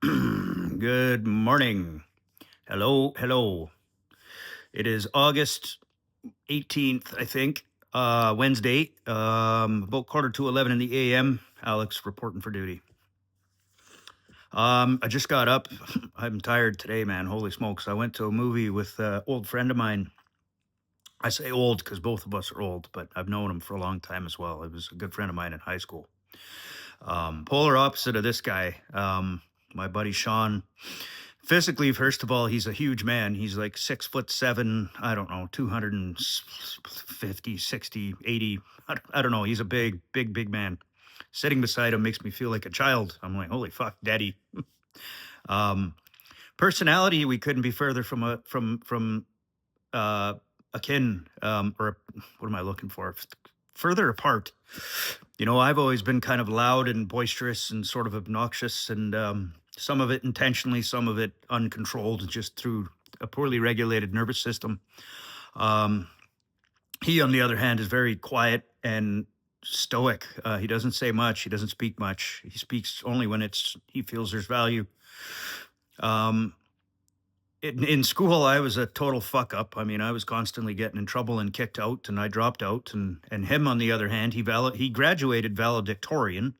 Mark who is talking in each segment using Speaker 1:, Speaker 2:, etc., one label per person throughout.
Speaker 1: Good morning. Hello, hello. It is August 18th, I think, Wednesday, about quarter to 11 in the AM. Alex reporting for duty. I just got up. I'm tired today, man. Holy smokes. I went to a movie with an old friend of mine. I say old because both of us are old, but I've known him for a long time as well. He was a good friend of mine in high school. Polar opposite of this guy, my buddy Shawn. Physically, first of all, he's a huge man. He's like 6'7", I don't know, 250, 60, 80. I don't know. He's a big man. Sitting beside him makes me feel like a child. I'm like, holy fuck, daddy. Um, Personality, we couldn't be further from akin, or what am I looking for? Further apart. I've always been kind of loud and boisterous and sort of obnoxious, and some of it intentionally, some of it uncontrolled, just through a poorly regulated nervous system. Um, he, on the other hand, is very quiet and stoic. He doesn't say much. He doesn't speak much. He speaks only when he feels there's value. Um, in school, I was a total fuck up. I mean, I was constantly getting in trouble and kicked out, and I dropped out. And him, on the other hand, he graduated valedictorian,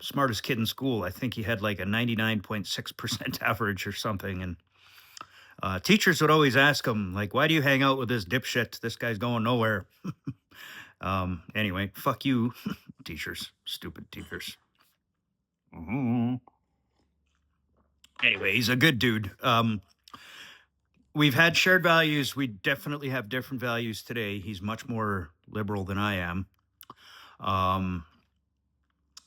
Speaker 1: smartest kid in school. I think he had like a 99.6% average or something. And teachers would always ask him, like, "Why do you hang out with this dipshit? This guy's going nowhere." Anyway, fuck you, teachers, stupid teachers. Mhm. Anyway, he's a good dude. We've had shared values. We definitely have different values today. He's much more liberal than I am. Um,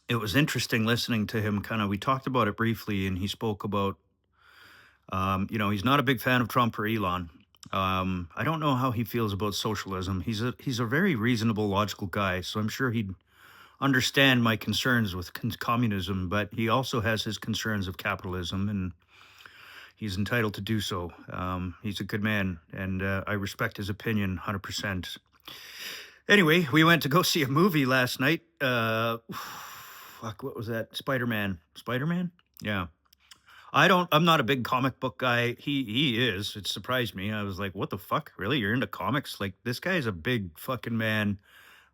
Speaker 1: it was interesting listening to him. Kind of, we talked about it briefly, and he spoke about, he's not a big fan of Trump or Elon. I don't know how he feels about socialism. He's a very reasonable, logical guy, so I'm sure he'd understand my concerns with communism. But he also has his concerns of capitalism, and he's entitled to do so. He's a good man, and I respect his opinion 100%. Anyway, we went to go see a movie last night. Fuck, what was that? Spider-Man. Spider-Man? Yeah. I'm not a big comic book guy. He is. It surprised me. I was like, what the fuck? Really? You're into comics? Like, this guy's a big fucking man,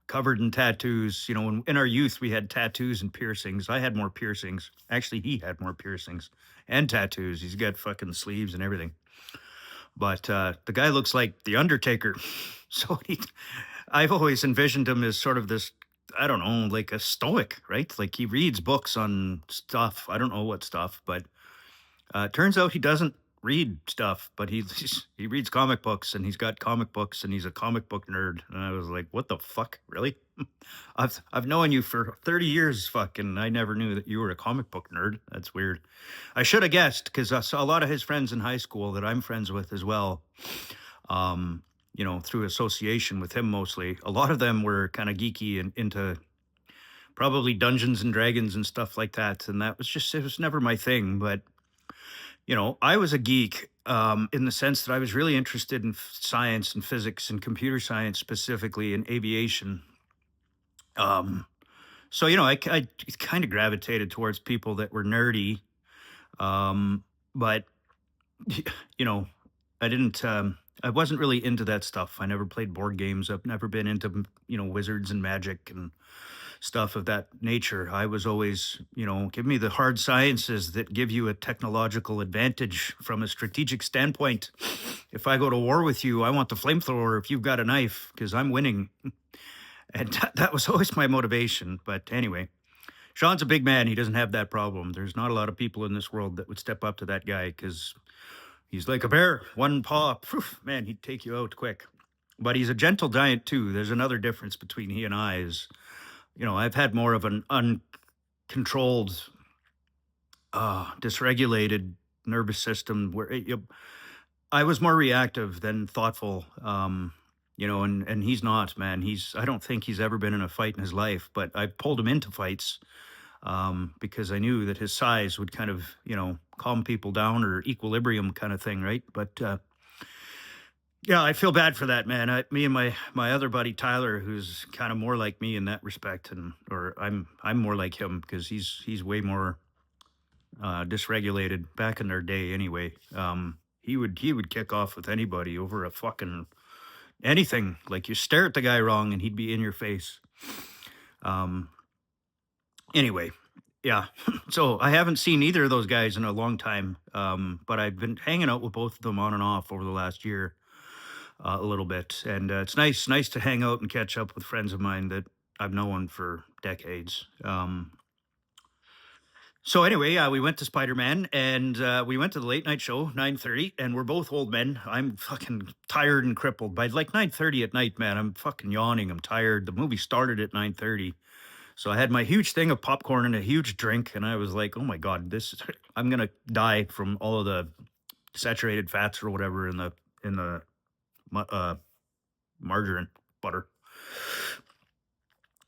Speaker 1: covered in tattoos. In our youth, we had tattoos and piercings. I had more piercings. Actually, he had more piercings and tattoos. He's got fucking sleeves and everything. But the guy looks like the Undertaker. So I've always envisioned him as sort of this, I don't know, like a stoic, right? Like he reads books on stuff. I don't know what stuff, but turns out he doesn't read stuff, but he reads comic books, and he's got comic books, and he's a comic book nerd. And I was like, what the fuck, really? I've known you for 30 years, fucking. I never knew that you were a comic book nerd. That's weird. I should have guessed, because I saw a lot of his friends in high school that I'm friends with as well. Through association with him mostly. A lot of them were kind of geeky and into probably Dungeons and Dragons and stuff like that. And it was never my thing. But I was a geek, in the sense that I was really interested in science and physics and computer science, specifically in aviation. So I kind of gravitated towards people that were nerdy, but you know, I didn't. I wasn't really into that stuff. I never played board games. I've never been into wizards and magic and stuff of that nature. I was always, give me the hard sciences that give you a technological advantage from a strategic standpoint. If I go to war with you, I want the flamethrower if you've got a knife, because I'm winning. And that was always my motivation. But anyway, Sean's a big man. He doesn't have that problem. There's not a lot of people in this world that would step up to that guy, because he's like a bear. One paw, poof, man, he'd take you out quick. But he's a gentle giant too. There's another difference between he and I is, I've had more of an uncontrolled, dysregulated nervous system where I was more reactive than thoughtful. And he's not, man. I don't think he's ever been in a fight in his life, but I pulled him into fights, because I knew that his size would kind of, calm people down, or equilibrium kind of thing, right? But yeah, I feel bad for that, man. Me and my other buddy Tyler, who's kind of more like me in that respect, or I'm more like him, because he's way more dysregulated back in their day. Anyway, he would kick off with anybody over a fucking anything. Like you stare at the guy wrong, and he'd be in your face. Um, anyway, yeah. So I haven't seen either of those guys in a long time. But I've been hanging out with both of them on and off over the last year, a little bit, and it's nice to hang out and catch up with friends of mine that I've known for decades. So anyway, we went to Spider Man, and we went to the late night show, 9:30, and we're both old men. I'm fucking tired and crippled by like 9:30 at night, man. I'm fucking yawning. I'm tired. The movie started at 9:30. So I had my huge thing of popcorn and a huge drink, and I was like, "Oh my god, I'm gonna die from all of the saturated fats or whatever in the margarine butter."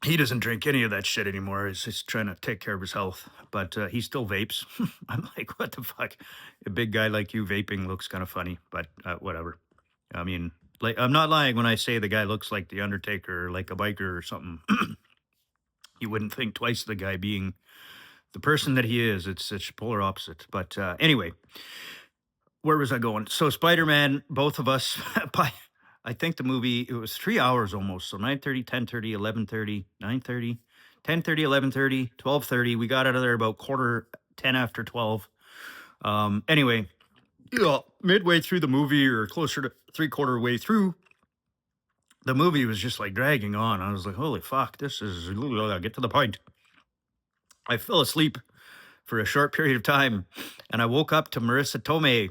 Speaker 1: He doesn't drink any of that shit anymore. He's just trying to take care of his health, but he still vapes. I'm like, what the fuck? A big guy like you vaping looks kind of funny, but whatever. I mean, like, I'm not lying when I say the guy looks like the Undertaker, or like a biker or something. You wouldn't think twice of the guy being the person that he is. It's such polar opposite. But anyway, where was I going? So Spider Man, both of us, by I think the movie it was 3 hours almost. So 9:30, 10:30, 11:30, 9:30, 10:30, 11:30, 12:30. We got out of there about quarter 10 after 12. Anyway, yeah, midway through the movie or closer to three-quarter way through, the movie was just like dragging on. I was like, holy fuck, this is get to the point. I fell asleep for a short period of time, and I woke up to Marissa Tomei.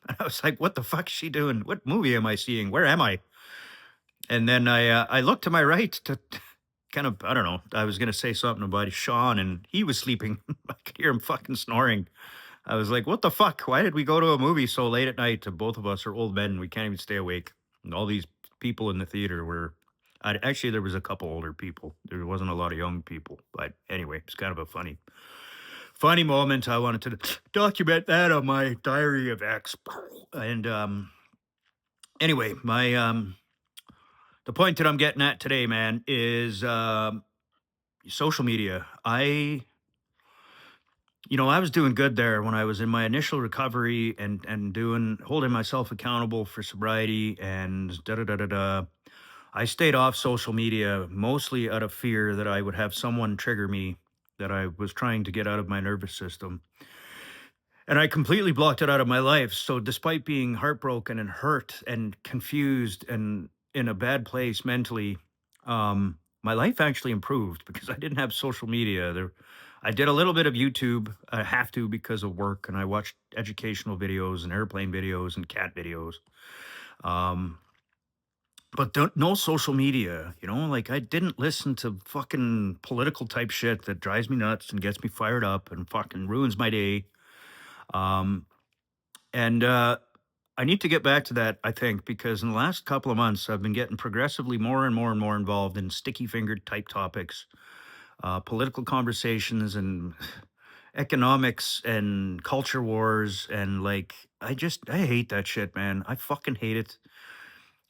Speaker 1: And I was like, "What the fuck is she doing? What movie am I seeing? Where am I?" And then I looked to my right to kind of I don't know. I was gonna say something about Shawn, and he was sleeping. I could hear him fucking snoring. I was like, "What the fuck? Why did we go to a movie so late at night? Both of us are old men. We can't even stay awake." And all these people in the theater were. Actually, there was a couple older people. There wasn't a lot of young people, but anyway, it's kind of a funny moment. I wanted to document that on my diary of X. And anyway, my the point that I'm getting at today, man, is social media. I was doing good there when I was in my initial recovery and doing holding myself accountable for sobriety and da da da da da. I stayed off social media mostly out of fear that I would have someone trigger me that I was trying to get out of my nervous system. And I completely blocked it out of my life. So despite being heartbroken and hurt and confused and in a bad place mentally, my life actually improved because I didn't have social media. I did a little bit of YouTube. I have to because of work, and I watched educational videos and airplane videos and cat videos. Um, but no social media, like I didn't listen to fucking political type shit that drives me nuts and gets me fired up and fucking ruins my day. Um, and I need to get back to that, I think, because in the last couple of months, I've been getting progressively more and more and more involved in sticky fingered type topics, political conversations, and economics and culture wars. And like, I hate that shit, man. I fucking hate it.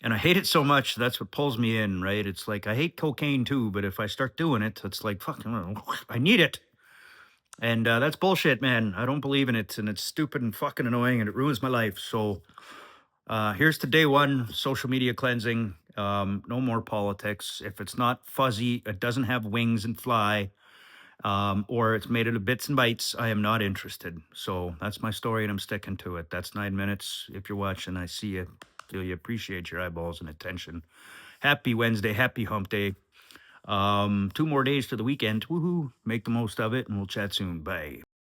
Speaker 1: And I hate it so much. That's what pulls me in, right? It's like, I hate cocaine too, but if I start doing it, it's like, fucking, I need it. And that's bullshit, man. I don't believe in it. And it's stupid and fucking annoying and it ruins my life. So here's to day one social media cleansing. No more politics. If it's not fuzzy, it doesn't have wings and fly, or it's made out of bits and bytes, I am not interested. So that's my story and I'm sticking to it. That's 9 minutes. If you're watching, I see you. Really appreciate your eyeballs and attention. Happy Wednesday. Happy hump day. 2 more days to the weekend. Woohoo. Make the most of it and we'll chat soon. Bye.